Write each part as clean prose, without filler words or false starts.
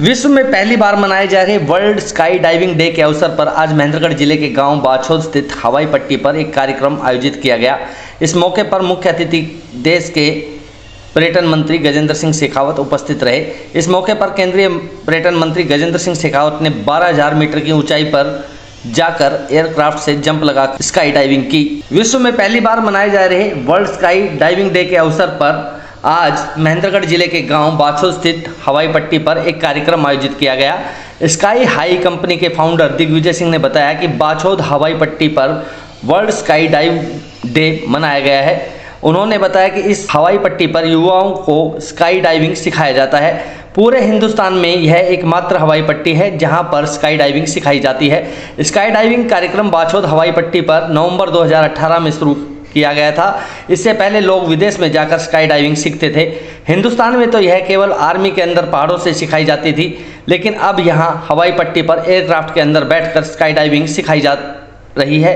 विश्व में पहली बार मनाए जा रहे वर्ल्ड स्काई डाइविंग डे के अवसर पर आज महेंद्रगढ़ जिले के गांव बाछौद स्थित हवाई पट्टी पर एक कार्यक्रम आयोजित किया गया। इस मौके पर मुख्य अतिथि देश के पर्यटन मंत्री गजेंद्र सिंह शेखावत उपस्थित रहे। इस मौके पर केंद्रीय पर्यटन मंत्री गजेंद्र सिंह शेखावत ने 12,000 मीटर की ऊंचाई पर जाकर एयरक्राफ्ट से जंप लगा स्काई डाइविंग की। विश्व में पहली बार मनाए जा रहे वर्ल्ड स्काई डाइविंग डे के अवसर पर आज महेंद्रगढ़ जिले के गांव बाछौद स्थित हवाई पट्टी पर एक कार्यक्रम आयोजित किया गया। स्काई हाई कंपनी के फाउंडर दिग्विजय सिंह ने बताया कि बाछौद हवाई पट्टी पर वर्ल्ड स्काई डाइव डे मनाया गया है। उन्होंने बताया कि इस हवाई पट्टी पर युवाओं को स्काई डाइविंग सिखाया जाता है। पूरे हिंदुस्तान में यह एकमात्र हवाई पट्टी है जहां पर स्काई डाइविंग सिखाई जाती है। स्काई डाइविंग कार्यक्रम बाछौद हवाई पट्टी पर नवंबर 2018 में शुरू किया गया था। इससे पहले लोग विदेश में जाकर स्काई डाइविंग सीखते थे। हिंदुस्तान में तो यह केवल आर्मी के अंदर पहाड़ों से सिखाई जाती थी, लेकिन अब यहां हवाई पट्टी पर एयरक्राफ्ट के अंदर बैठकर स्काई डाइविंग सिखाई जा रही है।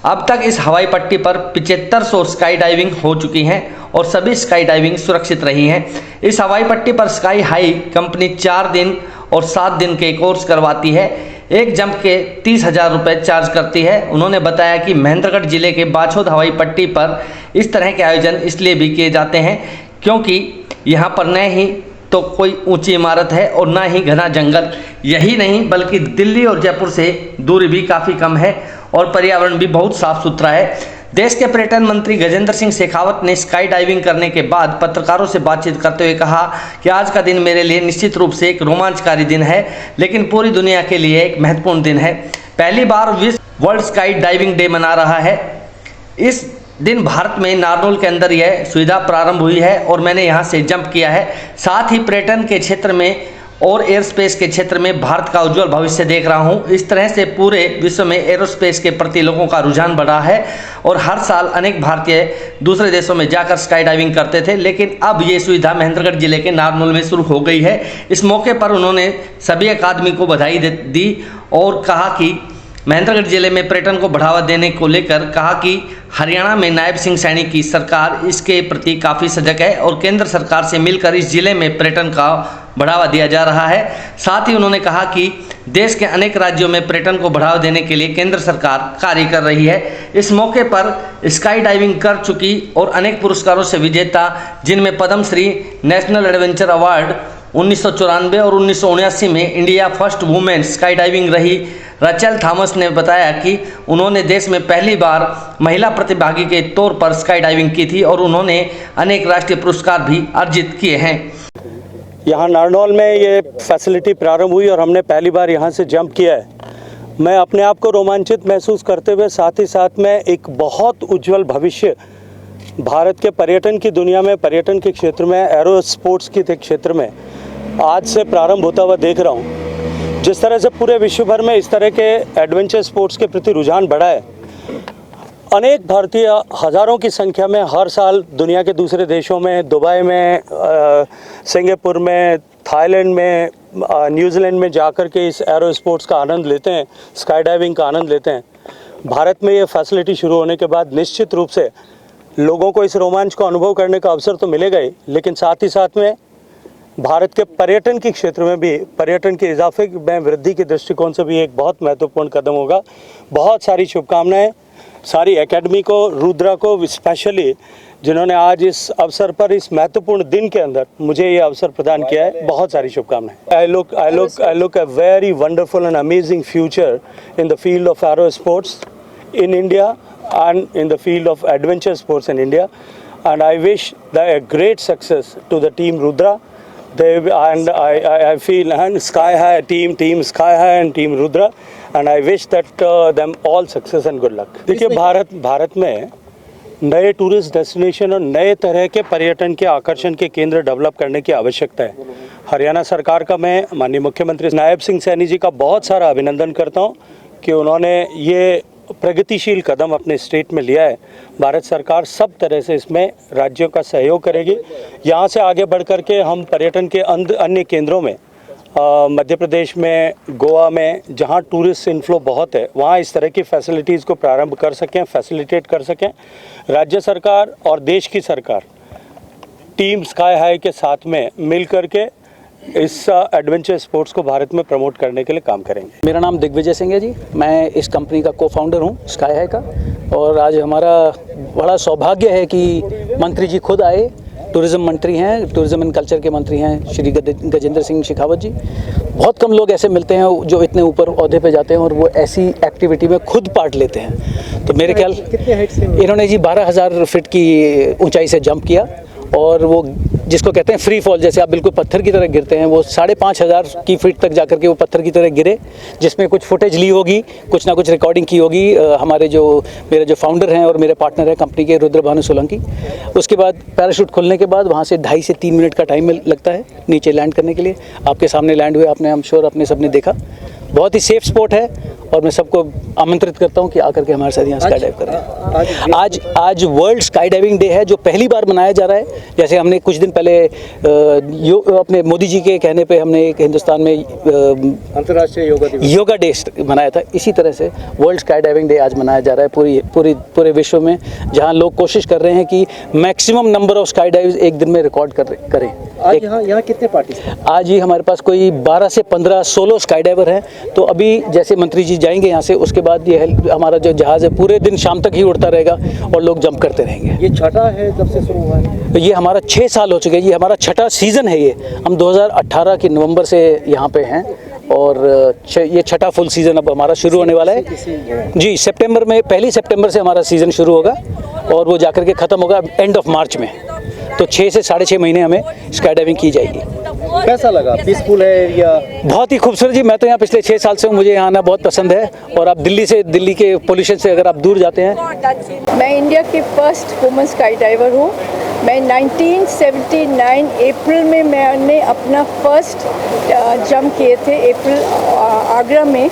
अब तक इस हवाई पट्टी पर 7500 स्काई डाइविंग हो चुकी हैं और सभी स्काई डाइविंग सुरक्षित रही हैं। इस हवाई पट्टी पर स्काई हाई कंपनी 4 दिन और 7 दिन के कोर्स करवाती है। एक जंप के 30,000 रुपये चार्ज करती है। उन्होंने बताया कि महेंद्रगढ़ जिले के बाछौद हवाई पट्टी पर इस तरह के आयोजन इसलिए भी किए जाते हैं क्योंकि यहाँ पर न ही तो कोई ऊंची इमारत है और ना ही घना जंगल। यही नहीं बल्कि दिल्ली और जयपुर से दूरी भी काफ़ी कम है और पर्यावरण भी बहुत साफ सुथरा है। देश के पर्यटन मंत्री गजेंद्र सिंह शेखावत ने स्काई डाइविंग करने के बाद पत्रकारों से बातचीत करते हुए कहा कि आज का दिन मेरे लिए निश्चित रूप से एक रोमांचकारी दिन है, लेकिन पूरी दुनिया के लिए एक महत्वपूर्ण दिन है। पहली बार विश्व वर्ल्ड स्काई डाइविंग डे मना रहा है। इस दिन भारत में नारनौल के अंदर यह सुविधा प्रारंभ हुई है और मैंने यहाँ से जंप किया है। साथ ही पर्यटन के क्षेत्र में और एयरस्पेस के क्षेत्र में भारत का उज्जवल भविष्य देख रहा हूं। इस तरह से पूरे विश्व में एरोस्पेस के प्रति लोगों का रुझान बढ़ा है और हर साल अनेक भारतीय दूसरे देशों में जाकर स्काई डाइविंग करते थे, लेकिन अब ये सुविधा महेंद्रगढ़ जिले के नारनौल में शुरू हो गई है। इस मौके पर उन्होंने सभी अकादमी को बधाई दी और कहा कि महेंद्रगढ़ जिले में पर्यटन को बढ़ावा देने को लेकर कहा कि हरियाणा में नायब सिंह सैनी की सरकार इसके प्रति काफ़ी सजग है और केंद्र सरकार से मिलकर इस जिले में पर्यटन का बढ़ावा दिया जा रहा है। साथ ही उन्होंने कहा कि देश के अनेक राज्यों में पर्यटन को बढ़ावा देने के लिए केंद्र सरकार कार्य कर रही है। इस मौके पर स्काई डाइविंग कर चुकी और अनेक पुरस्कारों से विजेता, जिनमें पद्मश्री, नेशनल एडवेंचर अवार्ड 1994 और 1979 में India first women sky diving रही रचेल थॉमस ने बताया कि उन्होंने देश में पहली बार महिला प्रतिभागी के तौर पर स्काई डाइविंग की थी और उन्होंने अनेक राष्ट्रीय पुरस्कार भी अर्जित किए हैं। यहाँ नारनौल में ये फैसिलिटी प्रारंभ हुई और हमने पहली बार यहाँ से जंप किया है। मैं अपने आप को रोमांचित महसूस करते हुए साथ ही साथ में एक बहुत उज्जवल भविष्य भारत के पर्यटन की दुनिया में, पर्यटन के क्षेत्र में, एरो स्पोर्ट्स के क्षेत्र में आज से प्रारंभ होता हुआ देख रहा हूँ। जिस तरह से पूरे विश्व भर में इस तरह के एडवेंचर स्पोर्ट्स के प्रति रुझान बढ़ा है, अनेक भारतीय हज़ारों की संख्या में हर साल दुनिया के दूसरे देशों में, दुबई में, सिंगापुर में, थाईलैंड में, न्यूजीलैंड में जाकर के इस एरो स्पोर्ट्स का आनंद लेते हैं, स्काई डाइविंग का आनंद लेते हैं। भारत में ये फैसिलिटी शुरू होने के बाद निश्चित रूप से लोगों को इस रोमांच को अनुभव करने का अवसर तो मिलेगा ही, लेकिन साथ ही साथ में भारत के पर्यटन के क्षेत्र में भी, पर्यटन के इजाफे में वृद्धि के दृष्टिकोण से भी एक बहुत महत्वपूर्ण कदम होगा। बहुत सारी शुभकामनाएं सारी एकेडमी को, रुद्रा को स्पेशली, जिन्होंने आज इस अवसर पर, इस महत्वपूर्ण दिन के अंदर मुझे ये अवसर प्रदान किया है। बहुत सारी शुभकामनाएं। I look a very wonderful and amazing future in the field of aero sports in India and in the field of adventure sports in India, and I wish a great success to the team Rudra. I feel and Sky High team Sky High and team Rudra, and I wish that them all success and good luck. देखिए, भारत में नए tourist destination और नए तरह के पर्यटन के आकर्षण के केंद्र डेवलप करने की आवश्यकता है। हरियाणा सरकार का मैं माननीय मुख्यमंत्री नायब सिंह सैनी जी का बहुत सारा अभिनंदन करता हूँ कि उन्होंने ये प्रगतिशील कदम अपने स्टेट में लिया है। भारत सरकार सब तरह से इसमें राज्यों का सहयोग करेगी। यहाँ से आगे बढ़ कर के हम पर्यटन के अन्य केंद्रों में, मध्य प्रदेश में, गोवा में, जहाँ टूरिस्ट इनफ्लो बहुत है, वहाँ इस तरह की फैसिलिटीज़ को प्रारंभ कर सकें, फैसिलिटेट कर सकें। राज्य सरकार और देश की सरकार टीम स्काई हाई के साथ में मिल कर के इस एडवेंचर स्पोर्ट्स को भारत में प्रमोट करने के लिए काम करेंगे। मेरा नाम दिग्विजय सिंह है जी। मैं इस कंपनी का को-फाउंडर हूँ स्काई हाई का। और आज हमारा बड़ा सौभाग्य है कि मंत्री जी खुद आए। टूरिज़्म मंत्री हैं, टूरिज़्म एंड कल्चर के मंत्री हैं श्री गजेंद्र सिंह शेखावत जी। बहुत कम लोग ऐसे मिलते हैं जो इतने ऊपर ओहदे पे जाते हैं और वो ऐसी एक्टिविटी में खुद पार्ट लेते हैं। तो मेरे ख्याल कितने हाइट से इन्होंने जी 12,000 फीट की ऊंचाई से जंप किया और वो जिसको कहते हैं फ्री फॉल, जैसे आप बिल्कुल पत्थर की तरह गिरते हैं, वो 5,500 की फीट तक जाकर के वो पत्थर की तरह गिरे, जिसमें कुछ फुटेज ली होगी, कुछ ना कुछ रिकॉर्डिंग की होगी मेरे जो फाउंडर हैं और मेरे पार्टनर हैं कंपनी के रुद्र भानु सोलंकी। उसके बाद पैराशूट खुलने के बाद वहाँ से 2.5 से 3 मिनट का टाइम लगता है नीचे लैंड करने के लिए। आपके सामने लैंड हुए, आपने हम श्योर अपने सबने देखा। बहुत ही सेफ स्पॉट है और मैं सबको आमंत्रित करता हूँ कि आकर के हमारे साथ यहाँ स्काई डाइव करें। आज वर्ल्ड स्काई डाइविंग डे है जो पहली बार मनाया जा रहा है। जैसे हमने कुछ दिन पहले अपने मोदी जी के कहने पे हमने एक हिंदुस्तान में अंतर्राष्ट्रीय योगा डे मनाया था। इसी तरह से वर्ल्ड स्काई डाइविंग डे आज मनाया जा रहा है पूरे विश्व में, जहाँ लोग कोशिश कर रहे हैं कि maximum number of sky dives एक दिन में रिकॉर्ड करें। आज यहाँ कितने पार्टिसिपेंट? आज ही हमारे पास कोई 12 से 15 सोलो स्काई डाइवर हैं। तो अभी जैसे मंत्री जी जाएंगे यहाँ से, उसके बाद ये हमारा जो जहाज़ है पूरे दिन शाम तक ही उड़ता रहेगा और लोग जंप करते रहेंगे। ये छठा है जब से शुरू हुआ है? ये हमारा 6 साल हो चुके हैं। ये हमारा छठा सीज़न है। ये हम 2018 के नवंबर से यहाँ पे हैं और ये छठा फुल सीज़न अब हमारा शुरू होने वाला है जी। सितंबर में 1 सितंबर से हमारा सीज़न शुरू होगा और वो जाकर के ख़त्म होगा एंड ऑफ मार्च में। तो 6 से 6.5 महीने हमें स्काई डाइविंग की जाएगी। कैसा लगा? पीसफुल है एरिया? बहुत ही खूबसूरत जी। मैं तो यहाँ पिछले 6 साल से हूँ, मुझे यहाँ आना बहुत पसंद है। और आप दिल्ली के पोल्यूशन से अगर आप दूर जाते हैं। मैं इंडिया की फर्स्ट वुमेन स्काई डाइवर हूँ। मैं 1979 अप्रैल में मैंने अपना फर्स्ट जंप किए थे आगरा में,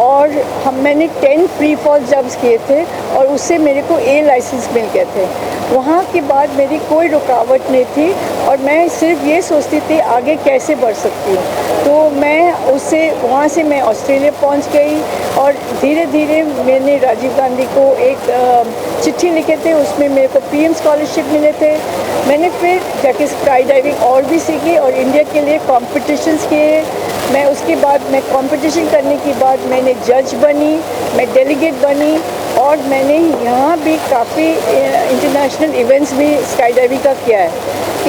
और मैंने 10 फ्री फॉल जंप्स किए थे और उससे मेरे को A लाइसेंस मिल गए थे। वहाँ के बाद मेरी कोई रुकावट नहीं थी और मैं सिर्फ ये सोचती थी आगे कैसे बढ़ सकती हूँ। तो मैं वहाँ से मैं ऑस्ट्रेलिया पहुँच गई और धीरे धीरे मैंने राजीव गांधी को एक चिट्ठी लिखे थे, उसमें मेरे को PM स्कॉलरशिप मिले थे। मैंने फिर जाके स्काई डाइविंग और भी सीखी और इंडिया के लिए कॉम्पिटिशन्स किए। मैं उसके बाद कंपटीशन करने के बाद मैंने जज बनी, मैं डेलीगेट बनी और मैंने यहाँ भी काफ़ी इंटरनेशनल इवेंट्स भी स्काई डाइविंग का किया है।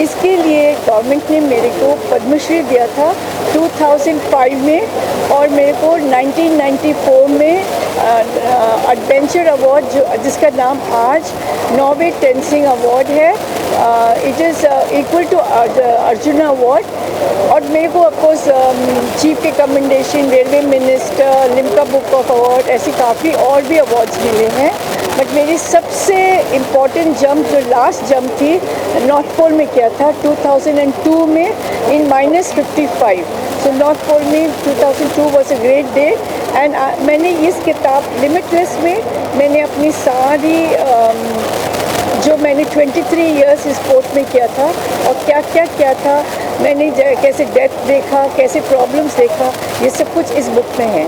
इसके लिए गवर्नमेंट ने मेरे को पद्मश्री दिया था 2005 में और मेरे को 1994 में एडवेंचर अवार्ड जिसका नाम आज नॉर्वे टेंसिंग अवार्ड है, it is equal to Arjuna award. और मेरे को ऑफकोर्स चीफ के commendation, railway minister, Limca book of award, ऐसे काफ़ी और भी अवार्ड्स मिले हैं। बट मेरी सबसे इम्पॉर्टेंट जंप जो लास्ट जंप थी नॉर्थ पोल में किया था 2002 में इन -55। सो नॉर्थ पोल में 2002 was a great day. And मैंने इस किताब लिमिटलेस में मैंने अपनी सारी जो मैंने 23 इयर्स स्पोर्ट में किया था और क्या क्या किया था, मैंने कैसे डेथ देखा, कैसे प्रॉब्लम्स देखा, ये सब कुछ इस बुक में है।